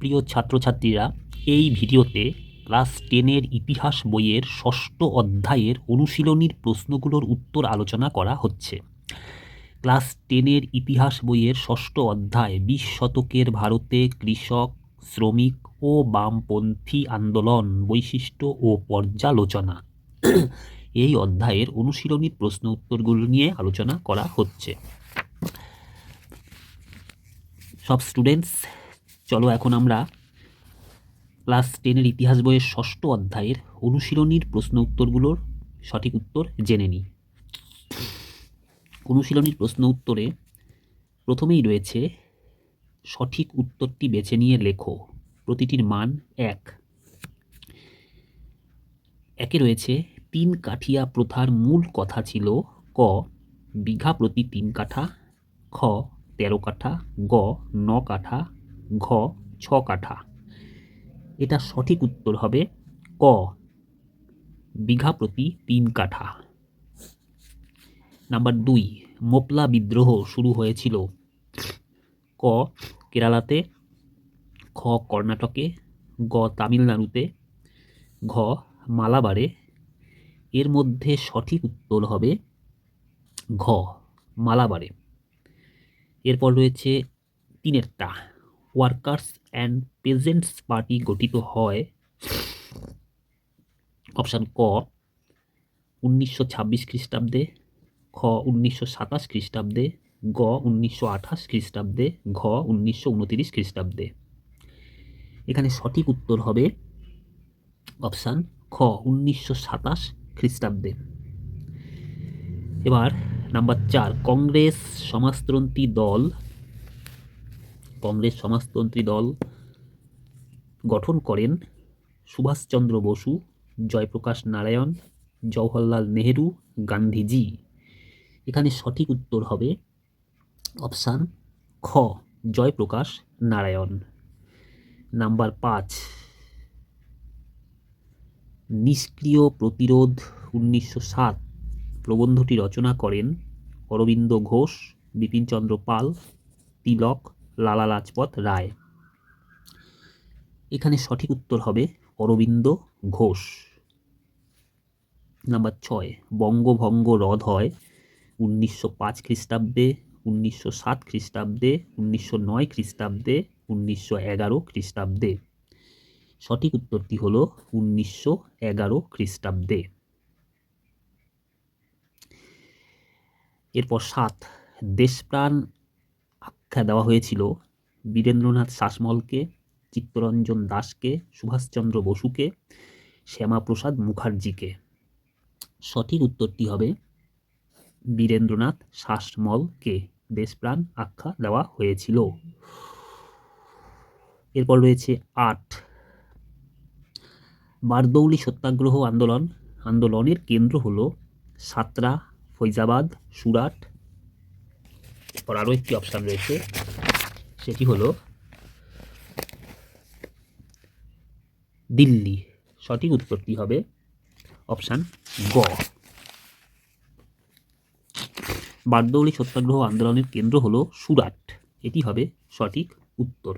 প্রিয় ছাত্রছাত্রীরা, এই ভিডিওতে ক্লাস 10-এর ইতিহাস বইয়ের 6ষ্ঠ অধ্যায়ের অনুশীলনীর প্রশ্নগুলোর উত্তর আলোচনা করা হচ্ছে। ক্লাস 10-এর ইতিহাস বইয়ের 6ষ্ঠ অধ্যায় 20 শতকের ভারতে কৃষক, শ্রমিক ও বামপন্থী আন্দোলন, বৈশিষ্ট্য ও পর্যালোচনা। এই অধ্যায়ের অনুশীলনীর প্রশ্ন উত্তরগুলো নিয়ে আলোচনা করা হচ্ছে। সব স্টুডেন্টস, চলো এখন আমরা ক্লাস 10-এর ইতিহাস বইয়ের 6ষ্ঠ অধ্যায়ের অনুশীলনীর প্রশ্ন উত্তরগুলোর সঠিক উত্তর জেনে নিই। অনুশীলনীর প্রশ্ন উত্তরে প্রথমেই রয়েছে সঠিক উত্তরটি বেছে নিয়ে লেখো। প্রতিটির মান 1। একে রয়েছে 3 কাঠিয়া প্রথার মূল কথা ছিল ক বিঘা প্রতি 3 কাঠা, খ 13 কাঠা, গ 9 কাঠা, ঘ 6 কাঠা। এটা সঠিক উত্তর হবে ক বিঘা প্রতি 3 কাঠা। নাম্বার 2, মোপলা বিদ্রোহ শুরু হয়েছিল ক কেরালাতে, খ কর্ণাটকে, গ তামিলনাড়ুতে, ঘ মালাবারে। এর মধ্যে সঠিক উত্তর হবে ঘ মালাবারে। এরপর রয়েছে 3-এরটা, ওয়ার্কার্স অ্যান্ড পেজেন্টস পার্টি গঠিত হয় অপশান ক 1926 খ্রিস্টাব্দে, খ 1927 খ্রিস্টাব্দে, গ 1928 খ্রিস্টাব্দে, ঘ 1929 খ্রিস্টাব্দে। এখানে সঠিক উত্তর হবে অপশান খ 1927 খ্রিস্টাব্দে। এবার নাম্বার 4, কংগ্রেস সমাজতন্ত্রী দল গঠন করেন সুভাষচন্দ্র বসু, জয়প্রকাশ নারায়ণ, জওহরলাল নেহেরু, গান্ধীজি। এখানে সঠিক উত্তর হবে অপশান খ জয়প্রকাশ নারায়ণ। নাম্বার 5, নিষ্ক্রিয় প্রতিরোধ 1907 প্রবন্ধটি রচনা করেন অরবিন্দ ঘোষ, বিপিনচন্দ্র পাল, তিলক, লালা লাজপত রায়। এখানে সঠিক উত্তর হবে অরবিন্দ ঘোষ। নাম্বার 6, বঙ্গভঙ্গ রদ হয় 1905 খ্রিস্টাব্দে, 1907 খ্রিস্টাব্দে, 1909 খ্রিস্টাব্দে, 1911 খ্রিস্টাব্দে। সঠিক উত্তরটি হলো 1911 খ্রিস্টাব্দে। এরপর 7, দেশপ্রাণ আখ্যা দেওয়া হয়েছিল বীরেন্দ্রনাথ শাসমলকে, চিত্তরঞ্জন দাসকে, সুভাষচন্দ্র বসুকে, শ্যামাপ্রসাদ মুখার্জিকে। সঠিক উত্তরটি হবে বীরেন্দ্রনাথ শাসমলকে দেশপ্রাণ আখ্যা দেওয়া হয়েছিল। এরপর রয়েছে 8, বারদৌলি সত্যাগ্রহ আন্দোলনের কেন্দ্র হলো সাতরা, ফৈজাবাদ, সুরাট। এরপর আরও একটি অপশান রয়েছে, সেটি হলো দিল্লি। সঠিক উত্তরটি হবে অপশান গ বারদৌলি সত্যাগ্রহ আন্দোলনের কেন্দ্র হলো সুরাট। এটি হবে সঠিক উত্তর।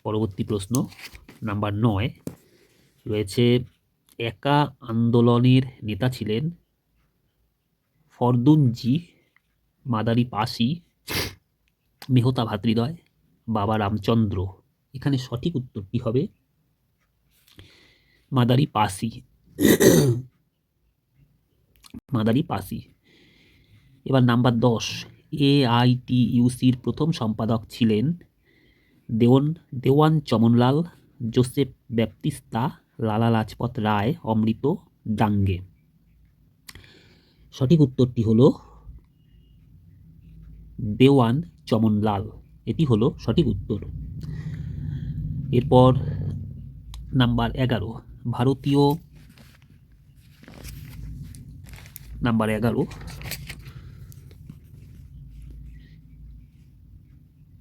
পরবর্তী প্রশ্ন নাম্বার 9 রয়েছে, একা আন্দোলনের নেতা ছিলেন ফরদুনজি, মাদারি পাসি, মেহতা ভাতৃদ্বয়, বাবা রামচন্দ্র। এখানে সঠিক উত্তরটি হবে মাদারি পাসি। এবার নাম্বার 10, AITUCর প্রথম সম্পাদক ছিলেন দেওয়ান চমনলাল, জোসেফ ব্যাপ্তিস্তা, লালা লাজপত রায়, অমৃত ডাঙ্গে। সঠিক উত্তরটি হলো দেওয়ান চমনলাল। এটি হলো সঠিক উত্তর। এরপর নাম্বার 11,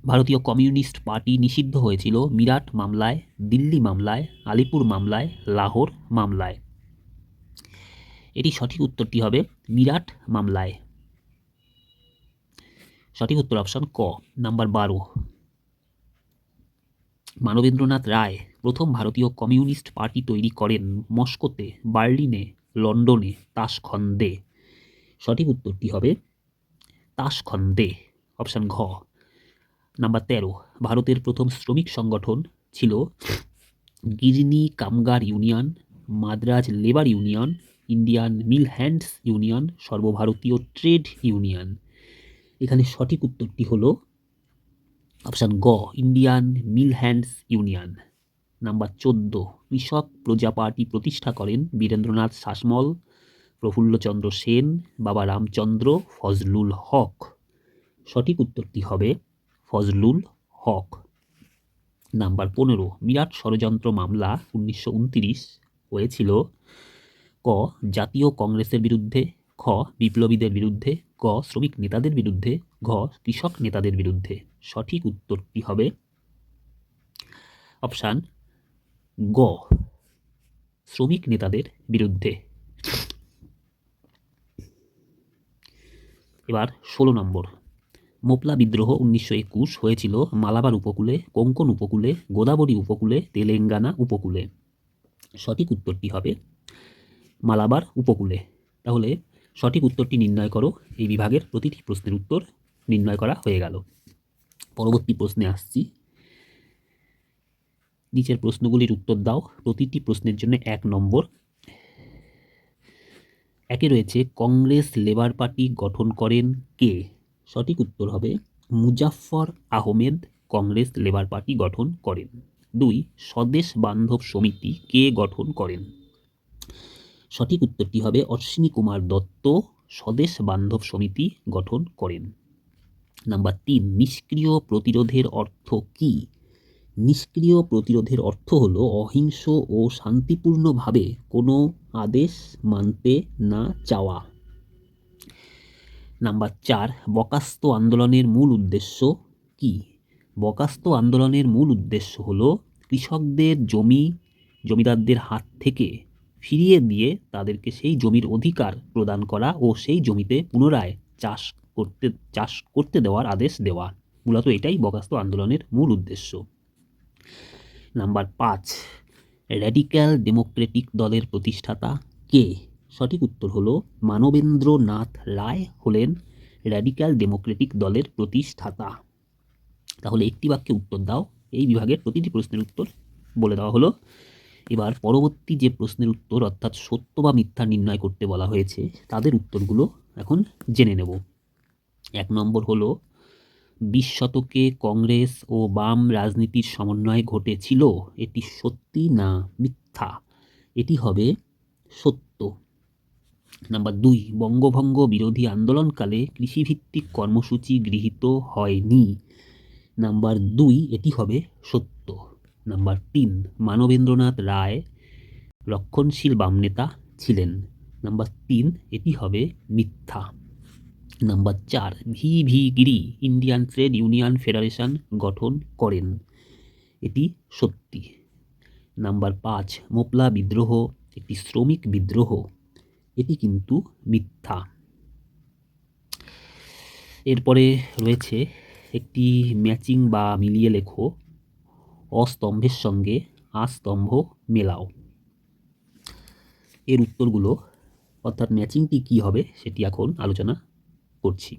ভারতীয় কমিউনিস্ট পার্টি নিষিদ্ধ হয়েছিল মিরাট মামলায়, দিল্লি মামলায়, আলিপুর মামলায়, লাহোর মামলায়। এটি সঠিক উত্তরটি হবে মিরাট মামলায়। সঠিক উত্তর অপশন ক নাম্বার 12। মানবেন্দ্রনাথ রায় প্রথম ভারতীয় কমিউনিস্ট পার্টি তৈরি করেন মস্কোতে, বার্লিনে, লন্ডনে, তাশখন্দে। সঠিক উত্তরটি হবে তাশখন্দে, অপশন ঘ। নাম্বার 13। ভারতের প্রথম শ্রমিক সংগঠন ছিল Girni Kamgar union, Madras labour union, Indian mill hands union, সর্বভারতীয় ট্রেড ইউনিয়ন। এখানে সঠিক উত্তরটি হলো অপশন গ, Indian mill hands union. Number 14। Krishak প্রজা পার্টি প্রতিষ্ঠা করেন বীরেন্দ্রনাথ শাসমল, প্রফুল্লচন্দ্র সেন, বাবা রামচন্দ্র, ফজলুল হক। সঠিক উত্তরটি হবে ফজলুল হক। নাম্বার 15। মিরাট ষড়যন্ত্র মামলা 1929 হয়েছিল ক, জাতীয় কংগ্রেসের বিরুদ্ধে, খ, বিপ্লবীদের বিরুদ্ধে, গ, শ্রমিক নেতাদের বিরুদ্ধে, ঘ, কৃষক নেতাদের বিরুদ্ধে। সঠিক উত্তরটি হবে অপশান গ, শ্রমিক নেতাদের বিরুদ্ধে। এবার 16 নম্বর। মোপলা বিদ্রোহ 1921 হয়েছিল মালাবার উপকূলে, কোঙ্কণ উপকূলে, গোদাবরী উপকূলে, তেলেঙ্গানা উপকূলে। সঠিক উত্তরটি হবে মালাবার উপকূলে। তাহলে সঠিক উত্তরটি নির্ণয় করো। এই বিভাগের প্রতিটি প্রশ্নের উত্তর নির্ণয় করা হয়ে গেল। পরবর্তী প্রশ্নে আসছি। নিচের প্রশ্নগুলির উত্তর দাও। প্রতিটি প্রশ্নের জন্য 1 নম্বর। একে রয়েছে কংগ্রেস লেবার পার্টি গঠন করেন কে? সঠিক উত্তর হবে মুজাফফর আহমেদ কংগ্রেস লেবার পার্টি গঠন করেন। 2। স্বদেশ বান্ধব সমিতি কে গঠন করেন? সঠিক উত্তরটি হবে অশ্বিনী কুমার দত্ত স্বদেশ বান্ধব সমিতি গঠন করেন। নাম্বার 3। নিষ্ক্রিয় প্রতিরোধের অর্থ কি? নিষ্ক্রিয় প্রতিরোধের অর্থ হলো অহিংস ও শান্তিপূর্ণভাবে কোনো আদেশ মানতে না চাওয়া। নাম্বার 4। বকাস্ত আন্দোলনের মূল উদ্দেশ্য কি? বকাস্ত আন্দোলনের মূল উদ্দেশ্য হলো কৃষকদের জমিদারদের হাত থেকে ফিরিয়ে দিয়ে তাদেরকে সেই জমির অধিকার প্রদান করা ও সেই জমিতে পুনরায় চাষ করতে দেওয়ার আদেশ দেওয়া। মূলত এটাই বকাস্ত আন্দোলনের মূল উদ্দেশ্য। নাম্বার 5। র্যাডিক্যাল ডেমোক্রেটিক দলের প্রতিষ্ঠাতা কে? সঠিক উত্তর হলো মানবেন্দ্রনাথ রায় হলেন র্যাডিক্যাল ডেমোক্রেটিক দলের প্রতিষ্ঠাতা। তাহলে একটি বাক্যে উত্তর দাও। এই বিভাগের প্রতিটি প্রশ্নের উত্তর বলে দেওয়া হলো। এবার পরবর্তী যে প্রশ্নের উত্তর অর্থাৎ সত্য বা মিথ্যা নির্ণয় করতে বলা হয়েছে তাদের উত্তরগুলো এখন জেনে নেব। 1 নম্বর হলো 20 শতকে কংগ্রেস ও বাম রাজনীতির সমন্বয় ঘটেছিল। এটি সত্যি না মিথ্যা? এটি হবে সত্য। নাম্বার 2। বঙ্গভঙ্গ বিরোধী আন্দোলনকালে কৃষিভিত্তিক কর্মসূচি গৃহীত হয়নি। নাম্বার 2 এটি হবে সত্য। নাম্বার 3। মানবেন্দ্রনাথ রায় রক্ষণশীল বাম নেতা ছিলেন। নাম্বার 3 এটি হবে মিথ্যা। নাম্বার 4। ভি গিরি ইন্ডিয়ান ট্রেড ইউনিয়ন ফেডারেশন গঠন করেন। এটি সত্যি। নাম্বার 5। মোপলা বিদ্রোহ একটি শ্রমিক বিদ্রোহ। এটি কিন্তু মিথ্যা। এরপরে রয়েছে একটি ম্যাচিং বা মিলিয়ে লেখো। অস্তম্ভের সঙ্গে আস্তম্ভ মেলাও। এর উত্তরগুলো অর্থাৎ ম্যাচিংটি কি হবে সেটি এখন আলোচনা করছি।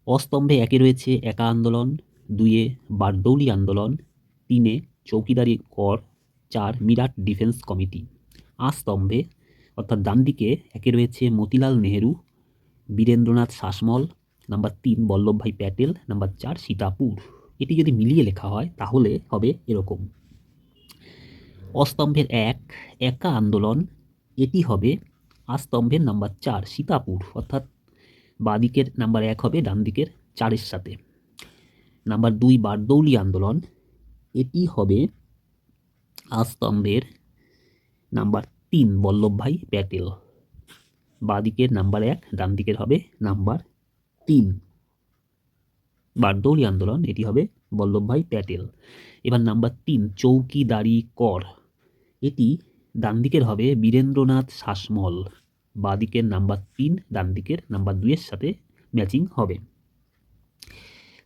অস্তম্ভে 1 রয়েছে একা আন্দোলন, 2 বারদৌলি আন্দোলন, 3 চৌকিদারি কর, 4 মিরাট ডিফেন্স কমিটি। আস্তম্ভে অর্থাৎ ডান দিকে 1 রয়েছে মতিলাল নেহেরু, বীরেন্দ্রনাথ শাসমল, নাম্বার 3 বল্লভভাই প্যাটেল, নাম্বার 4 সীতাপুর। এটি যদি মিলিয়ে লেখা হয় তাহলে হবে এরকম। অস্তম্ভের 1 একা আন্দোলন, এটি হবে আস্তম্ভের নাম্বার 4 সীতাপুর, অর্থাৎ বাঁদিকের নাম্বার 1 হবে ডান দিকের 4-এর সাথে। নাম্বার 2 বারদৌলি আন্দোলন, এটি হবে আস্তম্ভের নাম্বার 3 বল্লভভাই প্যাটেল। বাঁদিকের নাম্বার 1, ডান দিকের হবে নাম্বার 3। বারদৌলি আন্দোলন এটি হবে বল্লভভাই প্যাটেল। এবার নাম্বার 3 চৌকিদারি কর, এটি ডান দিকের হবে বীরেন্দ্রনাথ শাসমল। বাঁদিকের নাম্বার 3, ডান দিকের নাম্বার 2 এর সাথে ম্যাচিং হবে।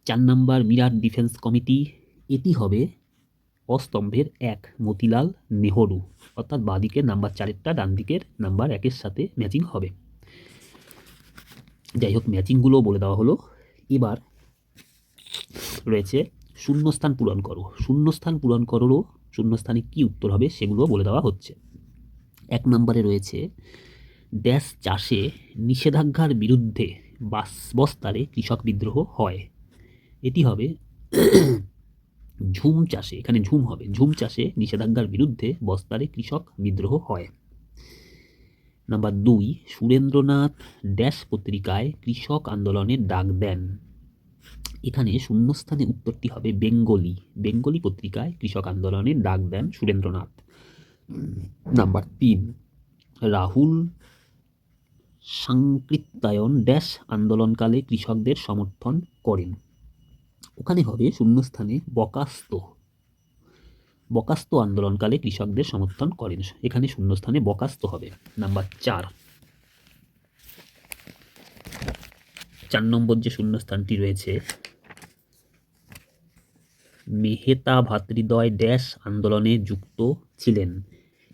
4 নাম্বার মিরাট ডিফেন্স কমিটি, এটি হবে অস্তম্ভের 1 মতিলাল নেহরু, অর্থাৎ বাঁদিকের নাম্বার 4-এরটা ডান দিকের নাম্বার 1-এর সাথে ম্যাচিং হবে। যাই হোক, ম্যাচিংগুলো বলে দেওয়া হলো। এবার রয়েছে শূন্যস্থান পূরণ করো। শূন্যস্থান পূরণ করো, শূন্যস্থানে কি উত্তর হবে সেগুলো বলে দেওয়া হচ্ছে। 1 নম্বরে রয়েছে ড্যাশ চাষে নিষেধাজ্ঞার বিরুদ্ধে বস্তারে কৃষক বিদ্রোহ হয়। এটি হবে ঝুম চাষে, এখানে ঝুম হবে, ঝুম চাষে নিষেধাজ্ঞার বিরুদ্ধে বস্তারে কৃষক বিদ্রোহ হয়। নাম্বার 2, সুরেন্দ্রনাথ ড্যাশ পত্রিকায় কৃষক আন্দোলনের ডাক দেন। এখানে শূন্যস্থানে উত্তরটি হবে বেঙ্গলি, বেঙ্গলি পত্রিকায় কৃষক আন্দোলনের ডাক দেন সুরেন্দ্রনাথ। নাম্বার 3, রাহুল সাংকৃত্যায়ন ড্যাশ আন্দোলনকালে কৃষকদের সমর্থন করেন। ওখানে হবে শূন্যস্থানে বকাস্ত, বকাস্ত আন্দোলনকালে কৃষকদের সমর্থন করেন, এখানে শূন্যস্থানে বকাস্ত হবে। নাম্বার 4 নম্বর যে শূন্যস্থানটি রয়েছে, মেহতা ভ্রাতৃদ্বয় ড্যাশ আন্দোলনে যুক্ত ছিলেন।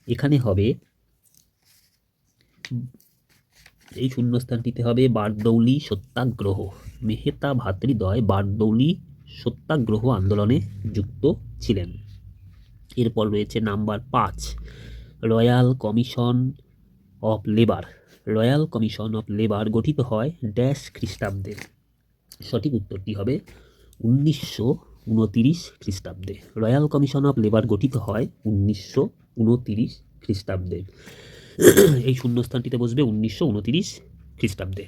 এখানে হবে, এই শূন্যস্থানটিতে হবে বারদৌলি সত্যাগ্রহ। মেহতা ভ্রাতৃদ্বয় বারদৌলি সত্যাগ্রহ আন্দোলনে যুক্ত ছিলেন। এরপর রয়েছে number 5, royal commission of labour. Royal commission of labour গঠিত হয় ড্যাশ খ্রিস্টাব্দে। সঠিক উত্তরটি হবে 1929 খ্রিস্টাব্দে। রয়্যাল কমিশন অফ লেবার গঠিত হয় 1929 খ্রিস্টাব্দে। এই শূন্যস্থানটিতে বসবে 1929 খ্রিস্টাব্দে।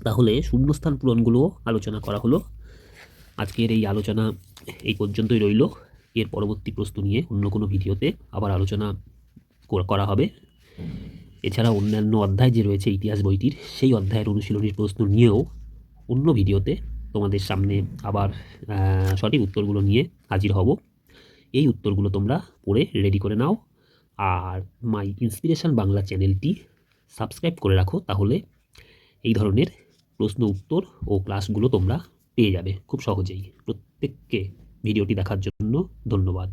তাহলে শূন্যস্থান পূরণগুলো আলোচনা করা হলো। আজকের এই আলোচনা এই পর্যন্তই রইল। এর পরবর্তী প্রশ্ন নিয়ে অন্য কোনো ভিডিওতে আবার আলোচনা করা হবে। এছাড়া অন্যান্য অধ্যায় যে রয়েছে ইতিহাস বইটির, সেই অধ্যায়ের অনুশীলনীর প্রশ্ন নিয়েও অন্য ভিডিওতে তোমাদের সামনে আবার সঠিক উত্তরগুলো নিয়ে হাজির হব। এই উত্তরগুলো তোমরা পড়ে রেডি করে নাও, আর মাই ইন্সপিরেশন বাংলা চ্যানেলটি সাবস্ক্রাইব করে রাখো, তাহলে এই ধরনের প্রশ্ন উত্তর ও ক্লাসগুলো তোমরা পেয়ে যাবে খুব সহজেই। প্রত্যেককে ভিডিওটি দেখার জন্য ধন্যবাদ।